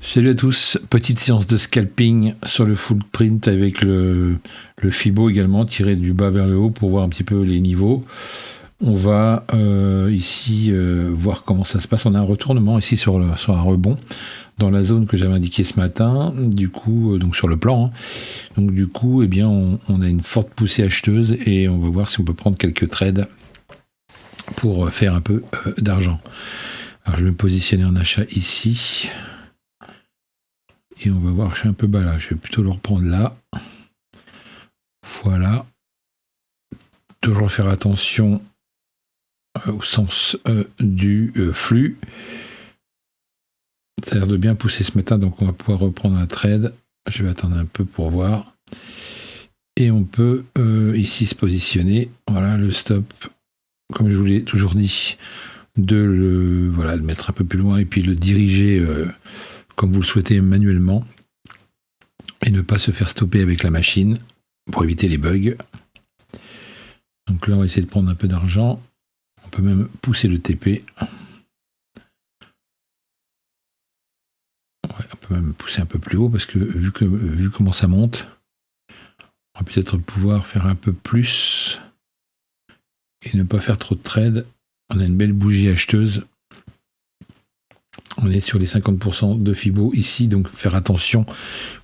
Salut à tous, petite séance de scalping sur le footprint avec le Fibo également, tiré du bas vers le haut pour voir un petit peu les niveaux. On va ici voir comment ça se passe. On a un retournement ici sur un rebond dans la zone que j'avais indiquée ce matin, du coup, donc sur le plan. Donc du coup, eh bien, on a une forte poussée acheteuse et on va voir si on peut prendre quelques trades pour faire un peu d'argent. Alors je vais me positionner en achat ici. Et on va voir, je suis un peu bas là, je vais plutôt le reprendre là. Voilà. Toujours faire attention au sens du flux. Ça a l'air de bien pousser ce matin, donc on va pouvoir reprendre un trade. Je vais attendre un peu pour voir. Et on peut ici se positionner. Voilà, le stop, comme je vous l'ai toujours dit, de le mettre un peu plus loin et puis le diriger comme vous le souhaitez manuellement et ne pas se faire stopper avec la machine pour éviter les bugs. Donc là, on va essayer de prendre un peu d'argent. On peut même pousser le TP. Ouais, on peut même pousser un peu plus haut parce que vu comment ça monte, on va peut-être pouvoir faire un peu plus et ne pas faire trop de trades. On a une belle bougie acheteuse. On est sur les 50% de Fibo ici, donc faire attention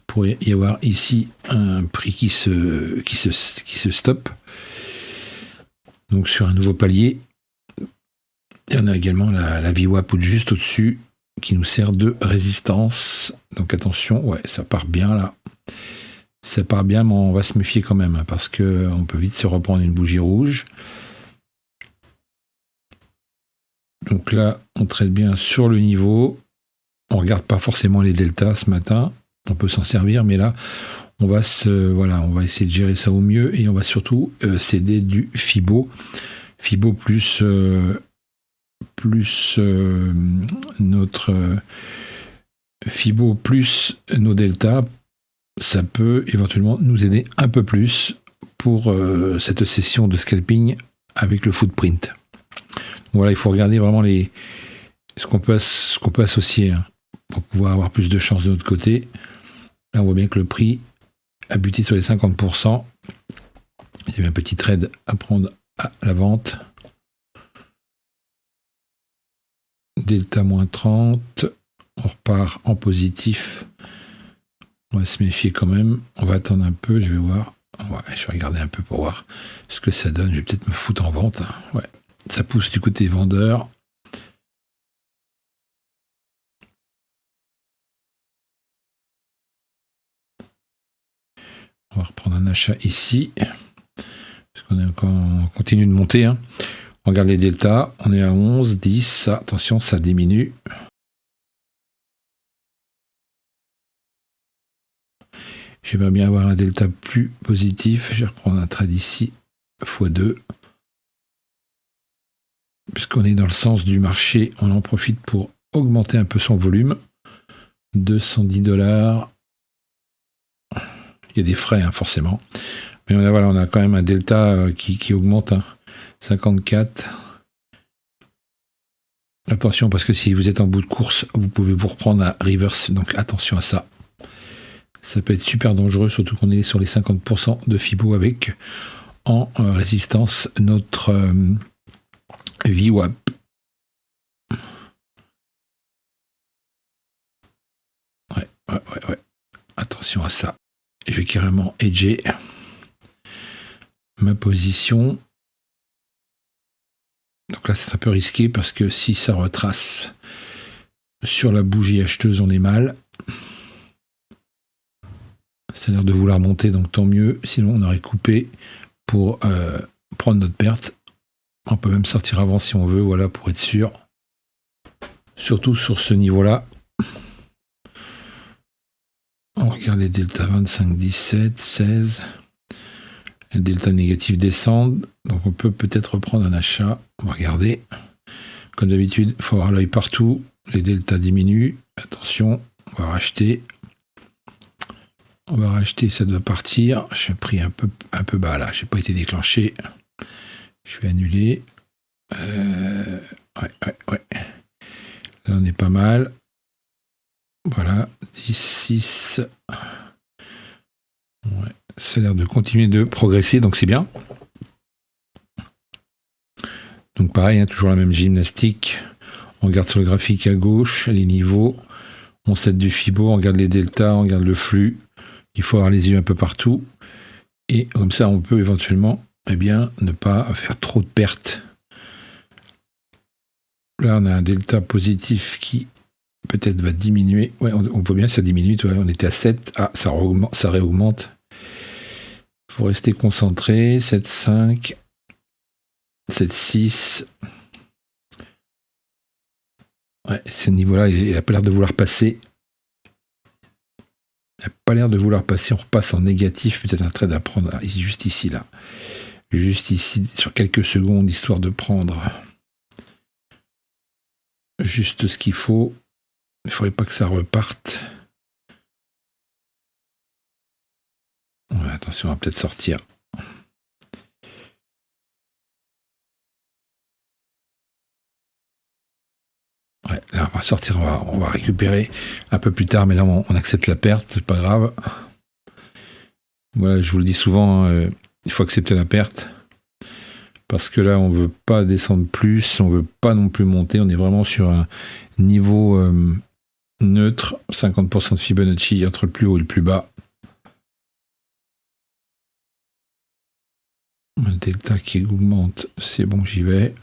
pour y avoir ici un prix qui se stoppe. Donc sur un nouveau palier. Et on a également la VWAP juste au-dessus qui nous sert de résistance. Donc attention, ouais, ça part bien là. Ça part bien, mais on va se méfier quand même parce qu'on peut vite se reprendre une bougie rouge. Donc là, on traite bien sur le niveau. On ne regarde pas forcément les deltas ce matin. On peut s'en servir, mais là, on va essayer de gérer ça au mieux et on va surtout céder du Fibo. Fibo plus notre Fibo plus nos deltas, ça peut éventuellement nous aider un peu plus pour cette session de scalping avec le footprint. Voilà, il faut regarder vraiment ce qu'on peut associer pour pouvoir avoir plus de chance de notre côté. Là, on voit bien que le prix a buté sur les 50%. Il y avait un petit trade à prendre à la vente. Delta moins 30. On repart en positif. On va se méfier quand même. On va attendre un peu. Je vais voir. Ouais, je vais regarder un peu pour voir ce que ça donne. Je vais peut-être me foutre en vente. Ouais. Ça pousse du côté vendeur. On va reprendre un achat ici. Parce qu'on continue de monter. On regarde les deltas. On est à 11, 10. Attention, ça diminue. J'aimerais bien avoir un delta plus positif. Je vais reprendre un trade ici. x2. Puisqu'on est dans le sens du marché, on en profite pour augmenter un peu son volume. 210$. Il y a des frais, forcément. Mais on a quand même un delta qui augmente. 54. Attention, parce que si vous êtes en bout de course, vous pouvez vous reprendre à reverse. Donc attention à ça. Ça peut être super dangereux, surtout qu'on est sur les 50% de Fibo avec en résistance notre VWAP. Ouais. Attention à ça. Je vais carrément hedger ma position. Donc là, c'est un peu risqué parce que si ça retrace sur la bougie acheteuse, on est mal. Ça a l'air de vouloir monter, donc tant mieux. Sinon, on aurait coupé pour prendre notre perte. On peut même sortir avant si on veut, voilà, pour être sûr. Surtout sur ce niveau-là. On regarde les deltas 25, 17, 16. Les deltas négatifs descendent. Donc on peut peut-être reprendre un achat. On va regarder. Comme d'habitude, il faut avoir l'œil partout. Les deltas diminuent. Attention, on va racheter. On va racheter, ça doit partir. J'ai pris un peu bas là. Je n'ai pas été déclenché. Je vais annuler. Ouais. Là, on est pas mal. Voilà, 10, 6. Ouais, ça a l'air de continuer de progresser, donc c'est bien. Donc pareil, hein, toujours la même gymnastique. On regarde sur le graphique à gauche les niveaux. On set du Fibo, on regarde les deltas, on regarde le flux. Il faut avoir les yeux un peu partout. Et comme ça, on peut éventuellement ne pas faire trop de pertes. Là, on a un delta positif qui peut-être va diminuer. Ouais, on voit bien, ça diminue. Ouais, on était à 7. Ah, ça réaugmente. Il faut rester concentré. 7, 5. 7, 6. Ouais, ce niveau-là, il n'a pas l'air de vouloir passer. Il n'a pas l'air de vouloir passer. On repasse en négatif. Peut-être un trade à prendre juste ici, là. Juste ici, sur quelques secondes, histoire de prendre juste ce qu'il faut. Il ne faudrait pas que ça reparte. Ouais, attention, on va peut-être sortir. Ouais, là, on va sortir, on va récupérer un peu plus tard, mais là, on accepte la perte, c'est pas grave. Voilà, je vous le dis souvent, il faut accepter la perte. Parce que là, on ne veut pas descendre plus, on ne veut pas non plus monter. On est vraiment sur un niveau neutre, 50% de Fibonacci entre le plus haut et le plus bas. Le delta qui augmente, c'est bon, j'y vais.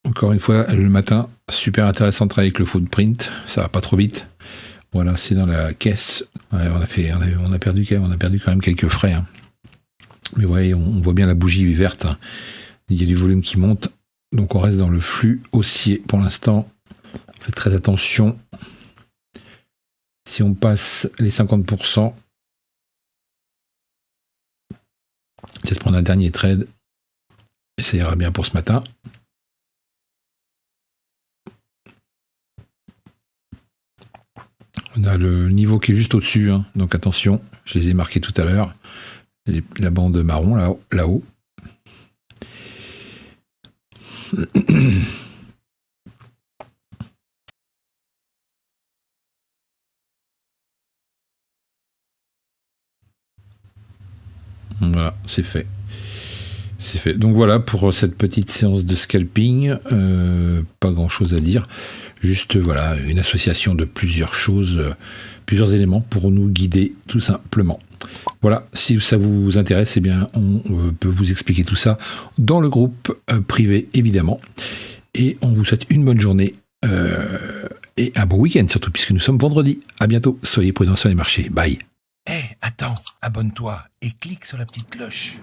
Encore une fois, le matin, super intéressant de travailler avec le footprint, ça va pas trop vite. Voilà, c'est dans la caisse. Ouais, on a perdu quand même quelques frais. Hein. Mais vous voyez, on voit bien la bougie verte. Hein. Il y a du volume qui monte. Donc on reste dans le flux haussier pour l'instant. Faites très attention. Si on passe les 50%, c'est de prendre un dernier trade. Et ça ira bien pour ce matin. On a le niveau qui est juste au-dessus, hein, donc attention, je les ai marqués tout à l'heure. La bande marron là-haut. Voilà, c'est fait. C'est fait. Donc voilà pour cette petite séance de scalping. Pas grand-chose à dire. Juste voilà, une association de plusieurs choses, plusieurs éléments pour nous guider tout simplement. Voilà, si ça vous intéresse, eh bien, on peut vous expliquer tout ça dans le groupe privé, évidemment. Et on vous souhaite une bonne journée et un bon week-end, surtout puisque nous sommes vendredi. À bientôt, soyez prudents sur les marchés. Bye. Hé, attends, abonne-toi et clique sur la petite cloche.